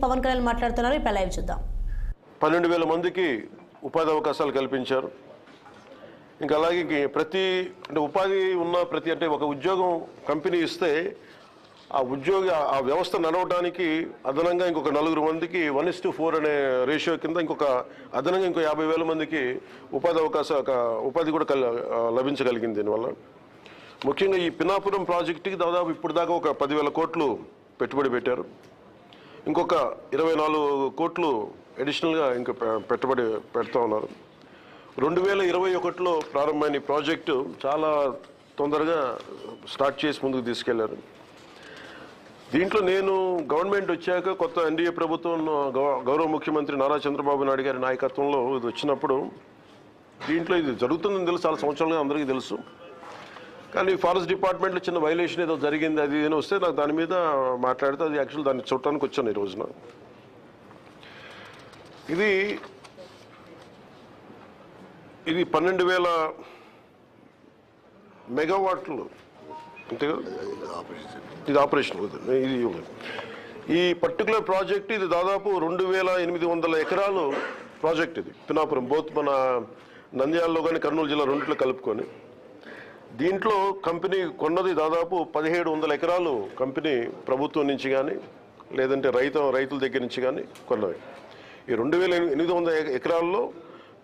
పవన్ కళ్యాణ్ మాట్లాడుతున్నారు. ఇప్పుడు లైవ్ చూద్దాం. 12,000 మందికి ఉపాధి అవకాశాలు కల్పించారు. ఇంకా అలాగే ప్రతి అంటే ఉపాధి ఉన్న ప్రతి అంటే ఒక ఉద్యోగం కంపెనీ ఇస్తే ఆ ఉద్యోగ ఆ వ్యవస్థ నడవడానికి అదనంగా ఇంకొక 4 మందికి 1:4 అనే రేషియో కింద అదనంగా ఇంకో 50,000 మందికి ఉపాధి కూడా లభించగలిగింది. దీనివల్ల ముఖ్యంగా ఈ పినాపురం ప్రాజెక్టుకి దాదాపు ఇప్పుడు దాకా ఒక 10,000 కోట్లు పెట్టుబడి పెట్టారు. ఇంకొక 24 కోట్లు అడిషనల్గా ఇంకా పెట్టుబడి పెడతా ఉన్నారు. 2021లో ప్రారంభమైన ఈ ప్రాజెక్టు చాలా తొందరగా స్టార్ట్ చేసి ముందుకు తీసుకెళ్లారు. దీంట్లో నేను గవర్నమెంట్ వచ్చాక కొత్త ఎన్డీఏ ప్రభుత్వం గౌరవ ముఖ్యమంత్రి నారా చంద్రబాబు నాయుడు గారి నాయకత్వంలో ఇది వచ్చినప్పుడు దీంట్లో ఇది జరుగుతుందని తెలుసు, చాలా సంవత్సరాలుగా అందరికీ తెలుసు. కానీ ఫారెస్ట్ డిపార్ట్మెంట్లో చిన్న వైలేషన్ ఏదో జరిగింది, అది ఏదో వస్తే నాకు దాని మీద మాట్లాడితే అది యాక్చువల్ దాన్ని చూడటానికి వచ్చాను ఈ రోజున. ఇది 12,000 మెగావాట్లు అంతే కదా, ఇది ఆపరేషన్. ఇది ఈ పర్టికులర్ ప్రాజెక్ట్ ఇది దాదాపు 2,800 ఎకరాలు ప్రాజెక్ట్. ఇది పినాపురం బోత్ మన నంద్యాలలో కానీ కర్నూలు జిల్లా రెండిట్లో కలుపుకొని దీంట్లో కంపెనీ కొన్నది దాదాపు 1,700 ఎకరాలు కంపెనీ ప్రభుత్వం నుంచి కానీ లేదంటే రైతుల దగ్గర నుంచి కానీ కొన్నవి. ఈ 2,800 ఎకరాల్లో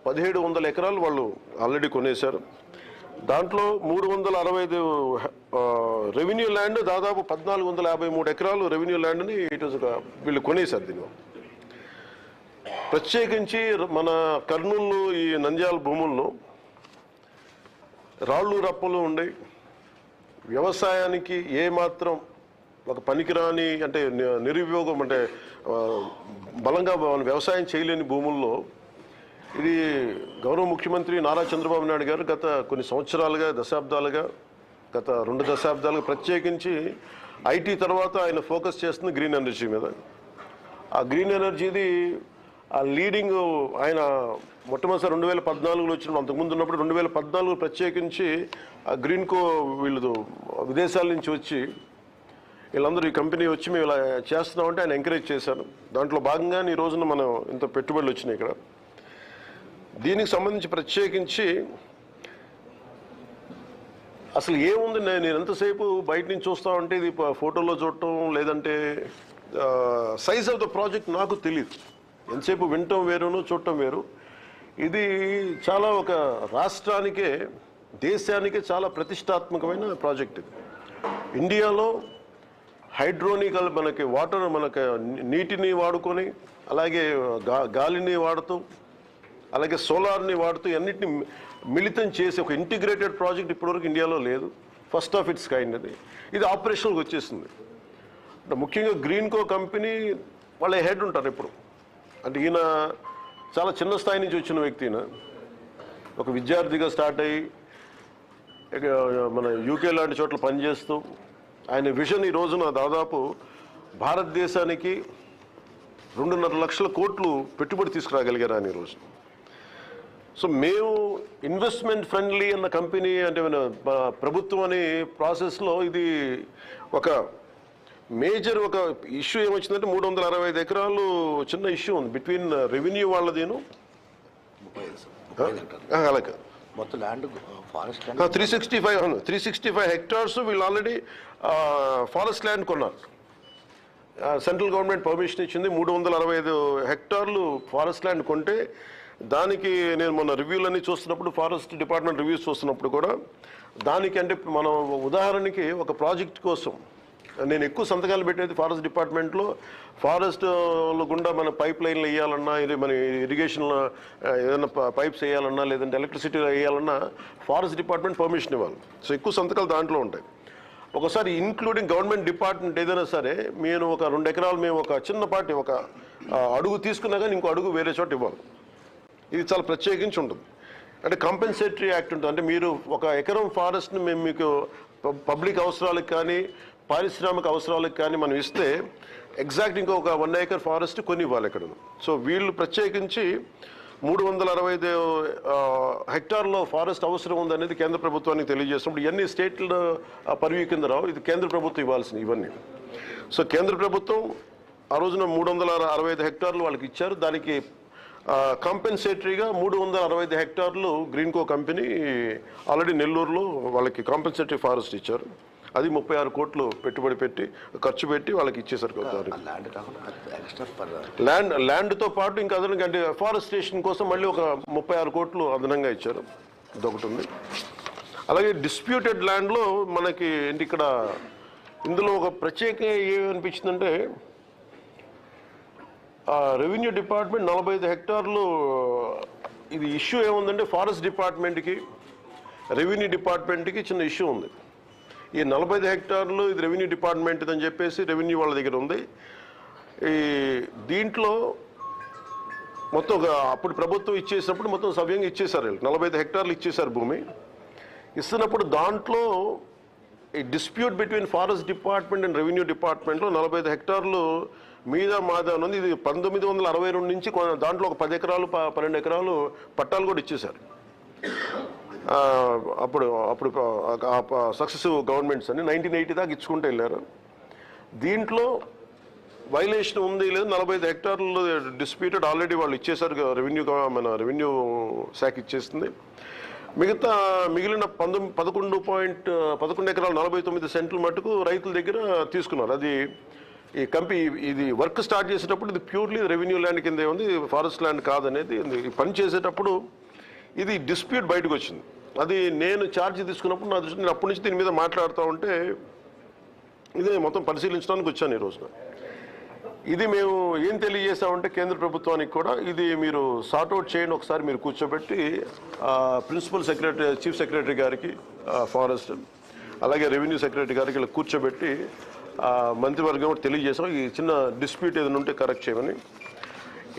1,700 ఎకరాలు వాళ్ళు ఆల్రెడీ కొనేశారు. దాంట్లో 365 రెవెన్యూ ల్యాండ్, దాదాపు 1,453 ఎకరాలు రెవెన్యూ ల్యాండ్ని వీళ్ళు కొనేశారు. దీనిలో ప్రత్యేకించి మన కర్నూలు ఈ నంద్యాల భూములను రాళ్ళు రప్పలు ఉండి వ్యవసాయానికి ఏమాత్రం ఒక పనికిరాని అంటే నిరుపయోగం అంటే బలంగా వ్యవసాయం చేయలేని భూముల్లో ఇది గౌరవ ముఖ్యమంత్రి నారా చంద్రబాబు నాయుడు గారు గత కొన్ని సంవత్సరాలుగా గత 2 దశాబ్దాలుగా ప్రత్యేకించి ఐటీ తర్వాత ఆయన ఫోకస్ చేస్తుంది గ్రీన్ ఎనర్జీ మీద. ఆ గ్రీన్ ఎనర్జీది ఆ లీడింగ్ ఆయన మొట్టమొదటిసారి 2014లో వచ్చినప్పుడు, అంతకుముందు ఉన్నప్పుడు 2014 ప్రత్యేకించి ఆ గ్రీన్కో వీళ్ళు విదేశాల నుంచి వచ్చి వీళ్ళందరూ ఈ కంపెనీ వచ్చి మేము ఇలా చేస్తున్నామంటే ఆయన ఎంకరేజ్ చేశారు. దాంట్లో భాగంగానే ఈ రోజున మనం ఇంత పెట్టుబడులు వచ్చినాయి ఇక్కడ. దీనికి సంబంధించి ప్రత్యేకించి అసలు ఏముంది, నేను ఎంతసేపు బయట నుంచి చూస్తా ఉంటే ఇది ఫోటోలో చూడటం లేదంటే సైజ్ ఆఫ్ ద ప్రాజెక్ట్ నాకు తెలియదు. ఎంతసేపు వినటం వేరును చూడటం వేరు. ఇది చాలా ఒక రాష్ట్రానికే దేశానికే చాలా ప్రతిష్టాత్మకమైన ప్రాజెక్ట్. ఇది ఇండియాలో హైడ్రోనికల్ మనకి నీటిని వాడుకొని అలాగే గాలిని వాడుతూ అలాగే సోలార్ని వాడుతూ అన్నింటినీ మిళితం చేసి ఒక ఇంటిగ్రేటెడ్ ప్రాజెక్ట్ ఇప్పటివరకు ఇండియాలో లేదు. ఫస్ట్ ఆఫ్ ఇట్స్ కైండ్ అది. ఇది ఆపరేషన్కి వచ్చేసింది. అంటే ముఖ్యంగా గ్రీన్కో కంపెనీ వాళ్ళ హెడ్ ఉంటారు ఇప్పుడు. అంటే ఈయన చాలా చిన్న స్థాయి నుంచి వచ్చిన వ్యక్తి. ఈయన ఒక విద్యార్థిగా స్టార్ట్ అయ్యి మన యూకే లాంటి చోట్ల పనిచేస్తూ ఆయన విజన్ ఈ రోజున దాదాపు భారతదేశానికి 2.5 లక్షల కోట్లు పెట్టుబడి తీసుకురాగలిగారు ఆయన ఈరోజు. సో మేము ఇన్వెస్ట్మెంట్ ఫ్రెండ్లీ అన్న కంపెనీ అంటే ప్రభుత్వం అనే ప్రాసెస్లో ఇది ఒక మేజర్ ఒక ఇష్యూ ఏమొచ్చిందంటే 365 ఎకరాలు చిన్న ఇష్యూ ఉంది బిట్వీన్ రెవెన్యూ వాళ్ళదేను అలాగే మొత్తం ల్యాండ్ ఫారెస్ట్ 365 హెక్టార్స్ వీళ్ళు ఆల్రెడీ ఫారెస్ట్ ల్యాండ్ కొన్నారు. సెంట్రల్ గవర్నమెంట్ పర్మిషన్ ఇచ్చింది. 365 హెక్టార్లు ఫారెస్ట్ ల్యాండ్ కొంటే దానికి నేను మొన్న రివ్యూలన్నీ చూస్తున్నప్పుడు ఫారెస్ట్ డిపార్ట్మెంట్ రివ్యూస్ చూస్తున్నప్పుడు కూడా దానికి అంటే మనం ఉదాహరణకి ఒక ప్రాజెక్ట్ కోసం నేను ఎక్కువ సంతకాలు పెట్టేది ఫారెస్ట్ డిపార్ట్మెంట్లో. ఫారెస్ట్ గుండా మన పైప్ లైన్లు వేయాలన్నా మన ఇరిగేషన్లో ఏదైనా పైప్స్ వేయాలన్నా లేదంటే ఎలక్ట్రిసిటీ వేయాలన్నా ఫారెస్ట్ డిపార్ట్మెంట్ పర్మిషన్ ఇవ్వాలి. సో ఎక్కువ సంతకాలు దాంట్లో ఉంటాయి. ఒకసారి ఇంక్లూడింగ్ గవర్నమెంట్ డిపార్ట్మెంట్ ఏదైనా సరే నేను ఒక 2 ఎకరాలు మేము ఒక చిన్నపాటి ఒక అడుగు తీసుకున్నా కానీ ఇంకో అడుగు వేరే చోట ఇవ్వాలి. ఇది చాలా ప్రత్యేకించి ఉంటుంది. అంటే కంపెన్సేటరీ యాక్ట్ ఉంటుంది. అంటే మీరు ఒక ఎకరం ఫారెస్ట్ని మేము మీకు పబ్లిక్ అవసరాలకు కానీ పారిశ్రామిక అవసరాలకు కానీ మనం ఇస్తే ఎగ్జాక్ట్ ఇంకొక 1 ఏకర్ ఫారెస్ట్ కొని ఇవ్వాలి ఇక్కడ. సో వీళ్ళు ప్రత్యేకించి 365 హెక్టార్లో ఫారెస్ట్ అవసరం ఉందనేది కేంద్ర ప్రభుత్వానికి తెలియజేసినప్పుడు ఇవన్నీ స్టేట్ల పర్వ్యూ కింద రావు. ఇది కేంద్ర ప్రభుత్వం ఇవ్వాల్సినవి ఇవన్నీ. సో కేంద్ర ప్రభుత్వం ఆ రోజున 365 హెక్టార్లు వాళ్ళకి ఇచ్చారు. దానికి కాంపెన్సేటరీగా 365 హెక్టార్లు గ్రీన్కో కంపెనీ ఆల్రెడీ నెల్లూరులో వాళ్ళకి కాంపెన్సేటరీ ఫారెస్ట్ ఇచ్చారు. అది 36 కోట్లు పెట్టుబడి పెట్టి ఖర్చు పెట్టి వాళ్ళకి ఇచ్చేసారు. ల్యాండ్తో పాటు ఇంకా అదనంగా అంటే ఫారెస్టేషన్ కోసం మళ్ళీ ఒక 36 కోట్లు అదనంగా ఇచ్చారు. ఇదొకటి ఉంది. అలాగే డిస్ప్యూటెడ్ ల్యాండ్లో మనకి ఏంటి ఇక్కడ ఇందులో ఒక ప్రత్యేకంగా ఏమనిపించిందంటే రెవెన్యూ డిపార్ట్మెంట్ 45 హెక్టార్లు ఇది ఇష్యూ ఏముందంటే ఫారెస్ట్ డిపార్ట్మెంట్కి రెవెన్యూ డిపార్ట్మెంట్కి చిన్న ఇష్యూ ఉంది. ఈ 45 హెక్టార్లు ఇది రెవెన్యూ డిపార్ట్మెంట్ అని చెప్పేసి రెవెన్యూ వాళ్ళ దగ్గర ఉంది. ఈ దీంట్లో మొత్తం అప్పుడు ప్రభుత్వం ఇచ్చేసినప్పుడు మొత్తం సవ్యంగా ఇచ్చేశారు. 45 హెక్టార్లు ఇచ్చేశారు భూమి. ఇస్తున్నప్పుడు దాంట్లో ఈ dispute between forest department and revenue డిపార్ట్మెంట్లో 45 హెక్టార్లు మీద మాదా ఉంది. ఇది 1962 నుంచి దాంట్లో ఒక 10 ఎకరాలు 12 ఎకరాలు పట్టాలు కూడా ఇచ్చేశారు. అప్పుడు సక్సెసివ్ గవర్నమెంట్స్ అని 1980 దాకా ఇచ్చుకుంటూ వెళ్ళారు. దీంట్లో వైలేషన్ ఉంది లేదు 45 హెక్టార్లు డిస్ప్యూటెడ్ ఆల్రెడీ వాళ్ళు ఇచ్చేశారు. మన రెవెన్యూ శాఖ ఇచ్చేస్తుంది. మిగిలిన 11 ఎకరాలు 49 సెంట్లు మటుకు రైతుల దగ్గర తీసుకున్నారు. అది ఈ ఇది వర్క్ స్టార్ట్ చేసేటప్పుడు ఇది ప్యూర్లీ రెవెన్యూ ల్యాండ్ కిందే ఉంది, ఫారెస్ట్ ల్యాండ్ కాదనేది. ఈ పని చేసేటప్పుడు ఇది డిస్ప్యూట్ బయటకు వచ్చింది. అది నేను ఛార్జ్ తీసుకున్నప్పుడు నా దృష్టి నేను అప్పటి నుంచి దీని మీద మాట్లాడుతూ ఉంటే ఇది మొత్తం పరిశీలించడానికి వచ్చాను ఈ రోజున. ఇది మేము ఏం తెలియజేసామంటే కేంద్ర ప్రభుత్వానికి కూడా ఇది మీరు సార్ట్అవుట్ చేయండి, ఒకసారి మీరు కూర్చోబెట్టి ప్రిన్సిపల్ సెక్రటరీ చీఫ్ సెక్రటరీ గారికి ఫారెస్ట్ అలాగే రెవెన్యూ సెక్రటరీ గారికి ఇలా కూర్చోబెట్టి మంత్రివర్గం తెలియజేసాం. ఈ చిన్న డిస్ప్యూట్ ఏదైనా ఉంటే కరెక్ట్ చేయమని.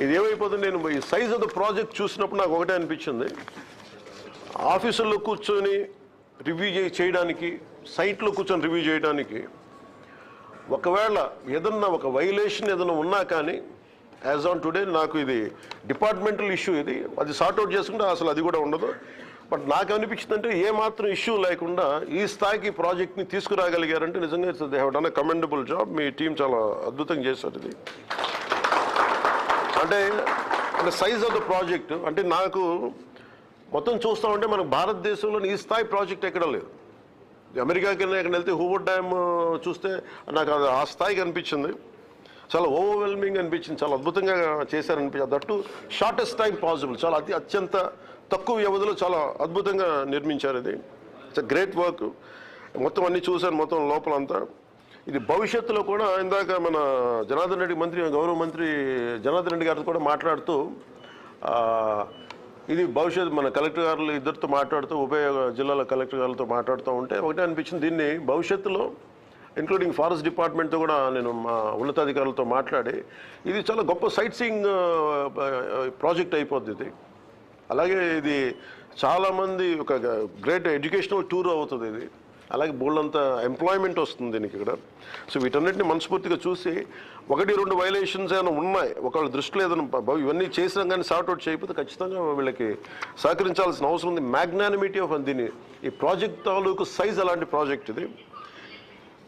ఇది ఏమైపోతుంది, నేను ఈ సైజ్ ఆఫ్ ద ప్రాజెక్ట్ చూసినప్పుడు నాకు ఒకటే అనిపించింది, ఆఫీసుల్లో కూర్చొని రివ్యూ చేయడానికి సైట్లో కూర్చొని రివ్యూ చేయడానికి ఒకవేళ ఏదన్నా ఒక వైలేషన్ ఏదైనా ఉన్నా కానీ యాజ్ ఆన్ టుడే నాకు ఇది డిపార్ట్మెంటల్ ఇష్యూ, ఇది అది సార్ట్అవుట్ చేసుకుంటే అసలు అది కూడా ఉండదు. బట్ నాకు అనిపించిందంటే ఏమాత్రం ఇష్యూ లేకుండా ఈ స్థాయికి ప్రాజెక్ట్ని తీసుకురాగలిగారంటే నిజంగా they have done a commendable job. Me team చాలా అద్భుతంగా చేశారు. ఇది అంటే సైజ్ ఆఫ్ ద ప్రాజెక్ట్ అంటే నాకు మొత్తం చూస్తూ ఉంటే మనకు భారతదేశంలో ఈ స్థాయి ప్రాజెక్ట్ ఎక్కడ లేదు. అమెరికాకి ఎక్కడ వెళ్తే హూవర్డ్ డ్యామ్ చూస్తే నాకు అది ఆ స్థాయికి అనిపించింది. చాలా ఓవర్వెల్మింగ్ అనిపించింది, చాలా అద్భుతంగా చేశారనిపించింది. దట్టు షార్టెస్ట్ టైం పాసిబుల్, చాలా అత్యంత తక్కువ వ్యవధిలో చాలా అద్భుతంగా నిర్మించారు. ఇది ఇట్స్ గ్రేట్ వర్క్. మొత్తం అన్నీ చూశాను, మొత్తం లోపలంతా. ఇది భవిష్యత్తులో కూడా ఇందాక మన జనార్దన్ రెడ్డి గౌరవ మంత్రి జనార్దన్ రెడ్డి గారితో కూడా మాట్లాడుతూ ఇది భవిష్యత్తు మన కలెక్టర్ గారులు ఇద్దరితో మాట్లాడుతూ ఉభయ జిల్లాల కలెక్టర్ గారులతో మాట్లాడుతూ ఉంటే ఒకటే అనిపించింది, దీన్ని భవిష్యత్తులో ఇంక్లూడింగ్ ఫారెస్ట్ డిపార్ట్మెంట్తో కూడా నేను మా ఉన్నతాధికారులతో మాట్లాడి ఇది చాలా గొప్ప సైట్ సీయింగ్ ప్రాజెక్ట్ అయిపోద్ది ఇది. అలాగే ఇది చాలామంది ఒక గ్రేట్ ఎడ్యుకేషనల్ టూర్ అవుతుంది ఇది. అలాగే బోల్డంత ఎంప్లాయ్మెంట్ వస్తుంది దీనికి ఇక్కడ. సో వీటన్నిటిని మనస్ఫూర్తిగా చూసి 1-2 వైలేషన్స్ ఏమైనా ఉన్నాయి ఒకళ్ళ దృష్టిలో ఏదైనా ఇవన్నీ చేసినా కానీ సార్ట్అవుట్ చేయకపోతే ఖచ్చితంగా వీళ్ళకి సహకరించాల్సిన అవసరం ఉంది. మ్యాగ్నానిమిటీ ఆఫ్ దీన్ని ఈ ప్రాజెక్ట్ తాలూకు సైజ్ అలాంటి ప్రాజెక్ట్ ఇది.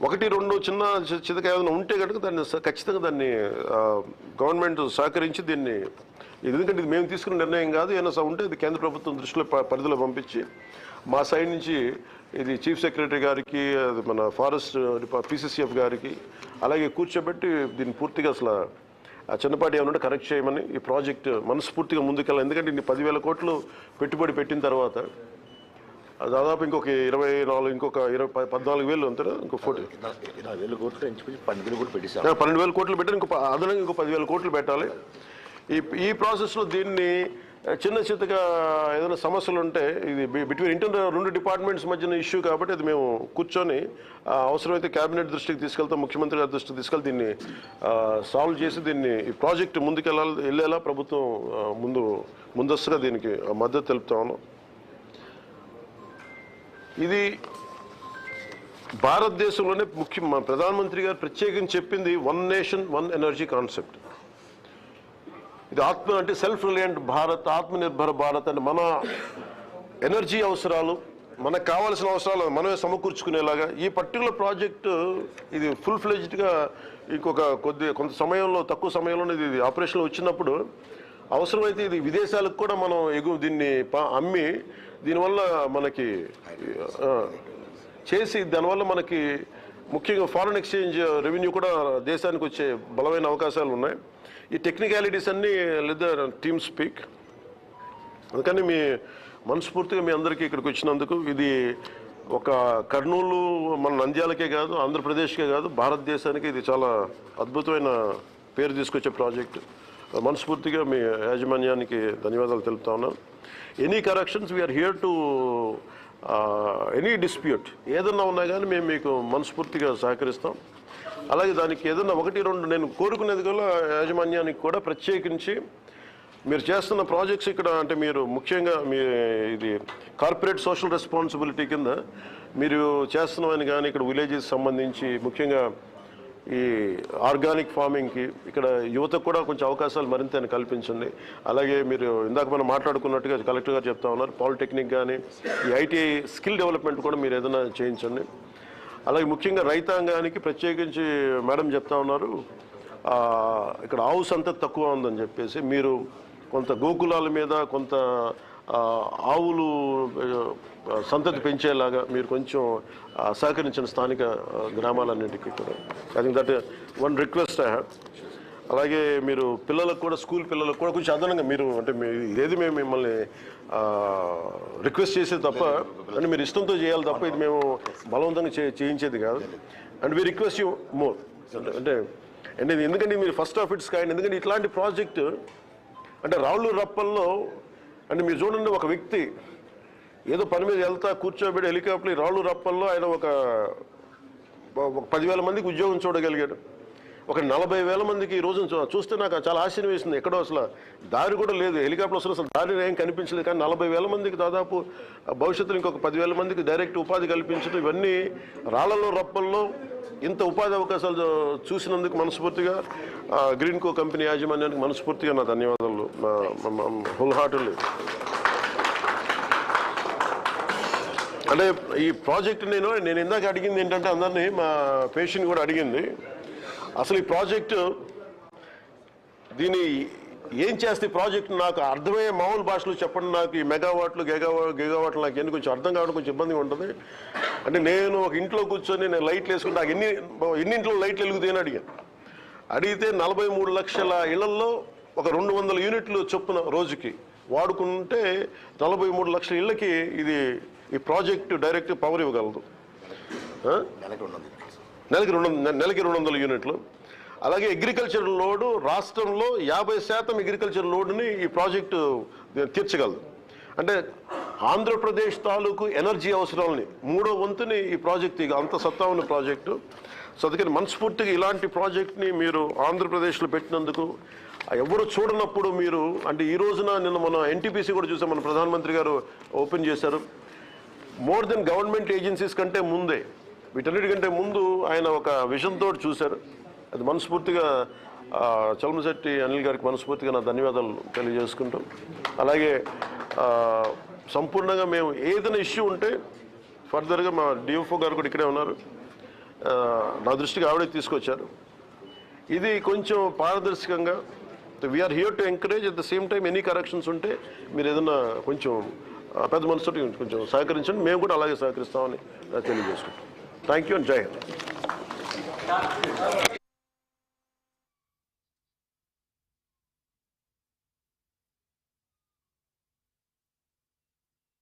1-2 చిన్న చితక ఏదైనా ఉంటే కనుక దాన్ని ఖచ్చితంగా దాన్ని గవర్నమెంట్ సహకరించి దీన్ని, ఎందుకంటే ఇది మేము తీసుకున్న నిర్ణయం కాదు, ఏమైనా ఉంటే ఇది కేంద్ర ప్రభుత్వం దృష్టిలో పరిధిలో పంపించి మా సైడ్ నుంచి ఇది చీఫ్ సెక్రటరీ గారికి మన ఫారెస్ట్ PCCF గారికి అలాగే కూర్చోబెట్టి దీన్ని పూర్తిగా అసలు చిన్నపాటి ఏమన్నా కరెక్ట్ చేయమని ఈ ప్రాజెక్ట్ మనస్ఫూర్తిగా ముందుకెళ్ళాలి. ఎందుకంటే ఇన్ని 10,000 కోట్లు పెట్టుబడి పెట్టిన తర్వాత దాదాపు ఇంకొక 24 ఇంకొక 14,000 అంతేనా, ఇంకో 20,000 కోట్లు 12,000 కోట్లు పెట్టేసారు. 12,000 కోట్లు పెట్టాలి, ఇంకో అదనంగా ఇంకో 10,000 కోట్లు పెట్టాలి. ఈ ప్రాసెస్లో దీన్ని చిన్న చిత్తగా ఏదైనా సమస్యలు ఉంటే ఇది బిట్వీన్ ఇంటర్నల్ 2 డిపార్ట్మెంట్స్ మధ్యన ఇష్యూ కాబట్టి అది మేము కూర్చొని అవసరమైతే కేబినెట్ దృష్టికి తీసుకెళ్తాం, ముఖ్యమంత్రి గారి దృష్టికి తీసుకెళ్తే దీన్ని సాల్వ్ చేసి దీన్ని ఈ ప్రాజెక్ట్ వెళ్ళేలా ప్రభుత్వం ముందస్తుగా దీనికి మద్దతు తెలుపుతాము. ఇది భారతదేశంలోనే ప్రధానమంత్రి గారు ప్రత్యేకించి చెప్పింది 1 నేషన్ 1 ఎనర్జీ కాన్సెప్ట్. ఇది అంటే సెల్ఫ్ రిలయంట్ భారత్, ఆత్మనిర్భర భారత్ అంటే మన ఎనర్జీ అవసరాలు మనకు కావాల్సిన అవసరాలు మనమే సమకూర్చుకునేలాగా ఈ పర్టికులర్ ప్రాజెక్టు ఇది ఫుల్ ఫ్లెజ్డ్గా ఇంకొక కొంత సమయంలో తక్కువ సమయంలోనే ఇది ఆపరేషన్లో వచ్చినప్పుడు అవసరమైతే ఇది విదేశాలకు కూడా మనం దీన్ని అమ్మి దీనివల్ల మనకి చేసి దానివల్ల మనకి ముఖ్యంగా ఫారెన్ ఎక్స్చేంజ్ రెవెన్యూ కూడా దేశానికి వచ్చే బలమైన అవకాశాలు ఉన్నాయి. ఈ టెక్నికాలిటీస్ అన్నీ లేదా టీమ్ స్పీక్. అందుకని మనస్ఫూర్తిగా మీ అందరికీ ఇక్కడికి వచ్చినందుకు ఇది ఒక కర్నూలు మన నంద్యాలకే కాదు, ఆంధ్రప్రదేశ్కే కాదు, భారతదేశానికి ఇది చాలా అద్భుతమైన పేరు తీసుకొచ్చే ప్రాజెక్టు. మనస్ఫూర్తిగా మీ యాజమాన్యానికి ధన్యవాదాలు తెలుపుతా ఉన్నాను. Any corrections we're here to any dispute ఏదన్నా ఉన్నా కానీ మేము మీకు మనస్ఫూర్తిగా సహకరిస్తాం. అలాగే దానికి ఏదన్నా 1-2 నేను కోరుకునేది కూడా యాజమాన్యానికి కూడా ప్రత్యేకించి మీరు చేస్తున్న ప్రాజెక్ట్స్ ఇక్కడ అంటే మీరు ముఖ్యంగా ఇది కార్పొరేట్ సోషల్ రెస్పాన్సిబిలిటీ కింద మీరు చేస్తున్నామని కానీ ఇక్కడ విలేజెస్ సంబంధించి ముఖ్యంగా ఈ ఆర్గానిక్ ఫార్మింగ్కి ఇక్కడ యువతకు కూడా కొంచెం అవకాశాలు మరింత కల్పించండి. అలాగే మీరు ఇందాక మనం మాట్లాడుకున్నట్టుగా కలెక్టర్ గారు చెప్తా ఉన్నారు, పాలిటెక్నిక్ కానీ ఈ ఐటీఐ స్కిల్ డెవలప్మెంట్ కూడా మీరు ఏదైనా చేయించండి. అలాగే ముఖ్యంగా రైతాంగానికి ప్రత్యేకించి మేడం చెప్తా ఉన్నారు ఇక్కడ ఆవు సంతతి తక్కువ ఉందని చెప్పేసి మీరు కొంత గోకులాల మీద కొంత ఆవులు సంతతి పెంచేలాగా మీరు కొంచెం సహకరించిన స్థానిక గ్రామాలన్నింటికీ కూడా. I think that one request I have. అలాగే మీరు పిల్లలకు కూడా స్కూల్ పిల్లలకు కూడా కొంచెం అదనంగా మీరు అంటే ఇదేది మేము మిమ్మల్ని రిక్వెస్ట్ చేసేది తప్ప అంటే మీరు ఇష్టంతో చేయాలి తప్ప ఇది మేము బలవంతంగా చేయించేది కాదు. And we request you more అంటే ఎందుకంటే మీరు ఫస్ట్ ఆఫ్ ఇట్స్ కైండ్. ఎందుకంటే ఇట్లాంటి ప్రాజెక్టు అంటే రాళ్ళు రప్పల్లో అంటే మీరు చూడండి ఒక వ్యక్తి ఏదో పని మీద వెళ్తా కూర్చోబెట్టి హెలికాప్టర్ రాళ్ళు రప్పల్లో ఆయన ఒక 10,000 మందికి ఉద్యోగం చూడగలిగాడు. ఒక 40,000 మందికి ఈ రోజున చూస్తే నాకు చాలా ఆశ్చర్యం వేసింది. ఎక్కడో అసలు దారి కూడా లేదు, హెలికాప్టర్ అసలు దారి ఏం కనిపించలేదు. కానీ 40,000 మందికి దాదాపు భవిష్యత్తులో ఇంకొక 10,000 మందికి డైరెక్ట్ ఉపాధి కల్పించడం ఇవన్నీ రాళ్లలో రప్పల్లో ఇంత ఉపాధి అవకాశాలు చూసినందుకు మనస్ఫూర్తిగా గ్రీన్కో కంపెనీ యాజమాన్యానికి మనస్ఫూర్తిగా నా ధన్యవాదాలు హోల్ హార్టెడ్లీ. అంటే ఈ ప్రాజెక్ట్ నేను ఇందాక అడిగింది ఏంటంటే అందరినీ మా పేషెంట్ కూడా అడిగింది అసలు ఈ ప్రాజెక్టు దీన్ని ఏం చేస్తే ఈ ప్రాజెక్టు నాకు అర్థమయ్యే మామూలు భాషలో చెప్పండి. నాకు ఈ మెగావాట్లు గిగావాట్లు నాకు ఎందుకు కొంచెం అర్థం కావడం కొంచెం ఇబ్బందిగా ఉంటుంది. అంటే నేను ఒక ఇంట్లో కూర్చొని నేను లైట్లు వేసుకుంటే నాకు ఎన్ని ఇంట్లో లైట్లు వెలుగుతాయని అడిగితే 43 లక్షల ఇళ్లలో ఒక 200 యూనిట్లు చొప్పున రోజుకి వాడుకుంటే 43 లక్షల ఇళ్ళకి ఈ ప్రాజెక్టు డైరెక్ట్ పవర్ ఇవ్వగలదు. నెలకి 200 యూనిట్లు. అలాగే అగ్రికల్చర్ లోడు రాష్ట్రంలో 50% అగ్రికల్చర్ లోడుని ఈ ప్రాజెక్టు తీర్చగలదు. అంటే ఆంధ్రప్రదేశ్ తాలూకు ఎనర్జీ అవసరాలని 3వ వంతుని ఈ ప్రాజెక్టు అంత సత్తా ఉన్న ప్రాజెక్టు. సో అందుకని మనస్ఫూర్తిగా ఇలాంటి ప్రాజెక్ట్ని మీరు ఆంధ్రప్రదేశ్లో పెట్టినందుకు ఎవరు చూడనప్పుడు మీరు అంటే ఈ రోజున నిన్న మన ఎన్టీపీసీ కూడా చూసాం, మన ప్రధానమంత్రి గారు ఓపెన్ చేశారు. మోర్ దెన్ గవర్నమెంట్ ఏజెన్సీస్ కంటే ముందే వీటన్నిటికంటే ముందు ఆయన ఒక విజన్ తోటి చూశారు. అది మనస్ఫూర్తిగా చలమశెట్టి అనిల్ గారికి మనస్ఫూర్తిగా నా ధన్యవాదాలు తెలియజేసుకుంటాం. అలాగే సంపూర్ణంగా మేము ఏదైనా ఇష్యూ ఉంటే ఫర్దర్గా మా డిఎఫ్ఓ గారు కూడా ఇక్కడే ఉన్నారు, నా దృష్టికి ఆవిడే తీసుకొచ్చారు. ఇది కొంచెం పారదర్శకంగా we're here to encourage. At the same time any corrections ఉంటే మీరు ఏదైనా కొంచెం పెద్ద మనసుతో కొంచెం సహకరించండి, మేము కూడా అలాగే సహకరిస్తామని తెలియజేసుకుంటాం. థ్యాంక్ యూ అండ్ జై హింద్.